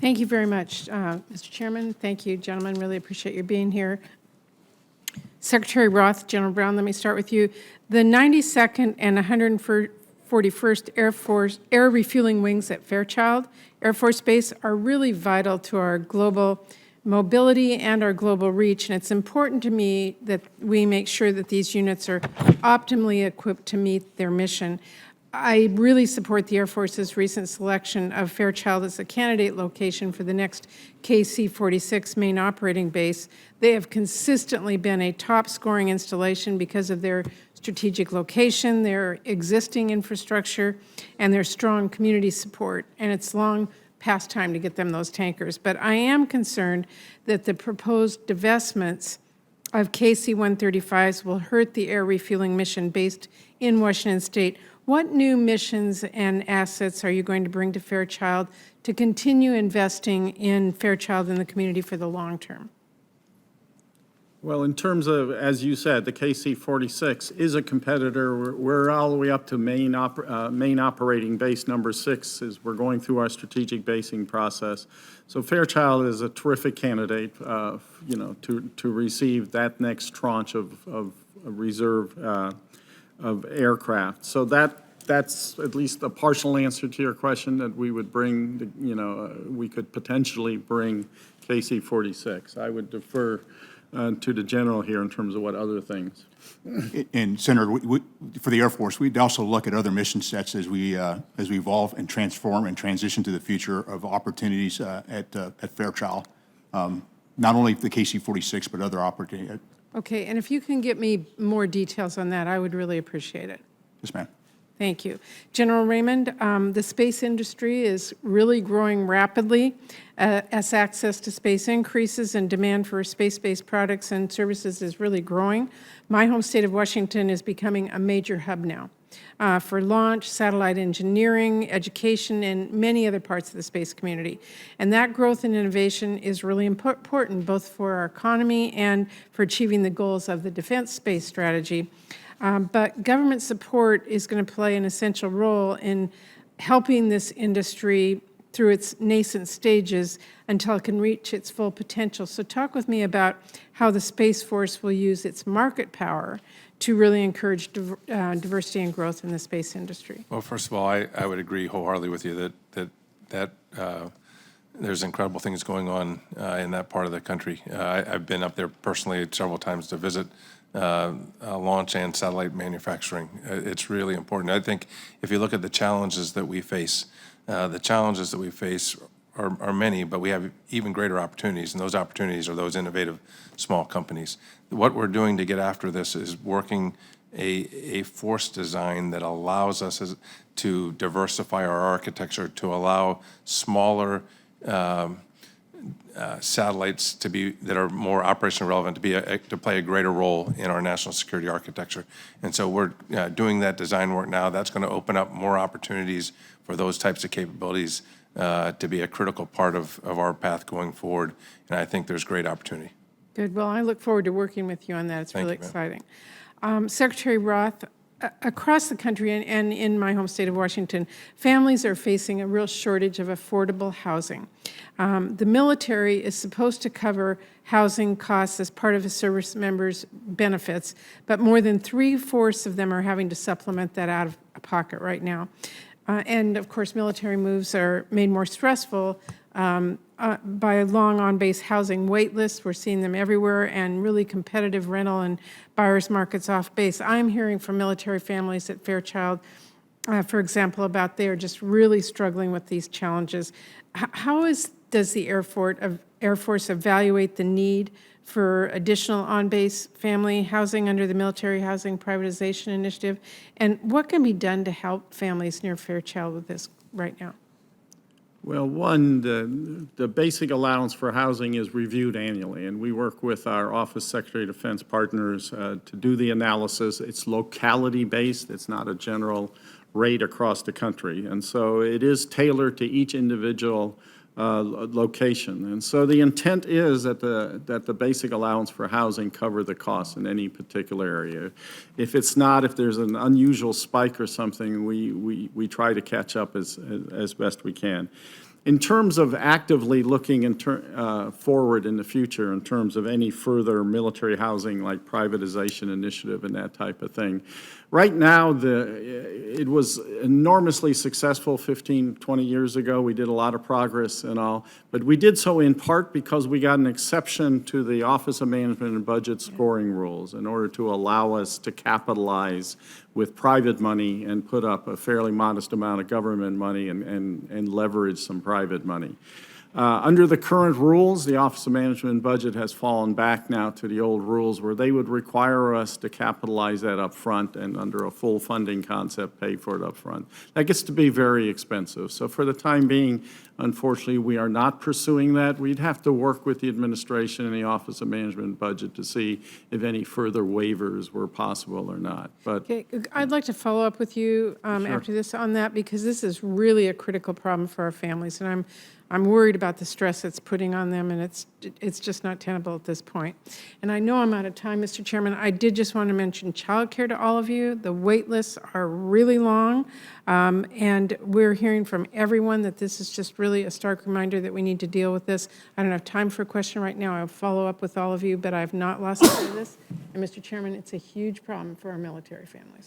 Thank you very much, Mr. Chairman. Thank you, gentlemen. Really appreciate your being here. Secretary Roth, General Brown, let me start with you. The 92nd and 141st Air Refueling Wings at Fairchild Air Force Base are really vital to our global mobility and our global reach, and it's important to me that we make sure that these units are optimally equipped to meet their mission. I really support the Air Force's recent selection of Fairchild as a candidate location for the next KC-46 main operating base. They have consistently been a top-scoring installation because of their strategic location, their existing infrastructure, and their strong community support. And it's long past time to get them those tankers. But I am concerned that the proposed divestments of KC-135s will hurt the air refueling mission based in Washington State. What new missions and assets are you going to bring to Fairchild to continue investing in Fairchild and the community for the long term? Well, in terms of, as you said, the KC-46 is a competitor. We're all the way up to main operating base number 6 as we're going through our strategic basing process. So Fairchild is a terrific candidate, to receive that next tranche of reserve of aircraft. So that's at least a partial answer to your question, that we would bring, we could potentially bring KC-46. I would defer to the general here in terms of what other things. And Senator, for the Air Force, we'd also look at other mission sets as we evolve and transform and transition to the future of opportunities at Fairchild. Not only the KC-46, but other opportunities. Okay, and if you can get me more details on that, I would really appreciate it. Yes, ma'am. Thank you. General Raymond, the space industry is really growing rapidly as access to space increases and demand for space-based products and services is really growing. My home state of Washington is becoming a major hub now for launch, satellite engineering, education, and many other parts of the space community. And that growth and innovation is really important both for our economy and for achieving the goals of the defense space strategy. But government support is going to play an essential role in helping this industry through its nascent stages until it can reach its full potential. So talk with me about how the Space Force will use its market power to really encourage diversity and growth in the space industry. Well, first of all, I would agree wholeheartedly with you that there's incredible things going on in that part of the country. I've been up there personally several times to visit launch and satellite manufacturing. It's really important. I think if you look at the challenges that we face, are many, but we have even greater opportunities, and those opportunities are those innovative small companies. What we're doing to get after this is working a force design that allows us to diversify our architecture, to allow smaller satellites that are more operationally relevant to play a greater role in our national security architecture. And so we're doing that design work now. That's going to open up more opportunities for those types of capabilities to be a critical part of our path going forward. And I think there's great opportunity. Good. Well, I look forward to working with you on that. It's really exciting. Secretary Roth, across the country and in my home state of Washington, families are facing a real shortage of affordable housing. The military is supposed to cover housing costs as part of a service member's benefits, but more than 3/4 of them are having to supplement that out of pocket right now. And of course, military moves are made more stressful by long on-base housing wait lists. We're seeing them everywhere, and really competitive rental and buyer's markets off base. I'm hearing from military families at Fairchild, for example, about they are just really struggling with these challenges. Does the Air Force evaluate the need for additional on-base family housing under the Military Housing Privatization Initiative? And what can be done to help families near Fairchild with this right now? Well, one, the basic allowance for housing is reviewed annually, and we work with our Office Secretary of Defense partners to do the analysis. It's locality-based. It's not a general rate across the country. And so it is tailored to each individual location. And so the intent is that the basic allowance for housing cover the costs in any particular area. If it's not, if there's an unusual spike or something, we try to catch up as best we can. In terms of actively looking forward in the future in terms of any further military housing like privatization initiative and that type of thing, right now it was enormously successful 15, 20 years ago. We did a lot of progress and all, but we did so in part because we got an exception to the Office of Management and Budget scoring rules in order to allow us to capitalize with private money and put up a fairly modest amount of government money and leverage some private money. Under the current rules, the Office of Management and Budget has fallen back now to the old rules where they would require us to capitalize that up front and under a full funding concept pay for it up front. That gets to be very expensive. So for the time being, unfortunately, we are not pursuing that. We'd have to work with the administration and the Office of Management and Budget to see if any further waivers were possible or not. But Okay, I'd like to follow up with you after this on that, because this is really a critical problem for our families, and I'm worried about the stress it's putting on them, and it's just not tenable at this point. And I know I'm out of time, Mr. Chairman. I did just want to mention childcare to all of you. The wait lists are really long, and we're hearing from everyone that this is just really a stark reminder that we need to deal with this. I don't have time for a question right now. I'll follow up with all of you, but I've not lost sight of this. And Mr. Chairman, it's a huge problem for our military families.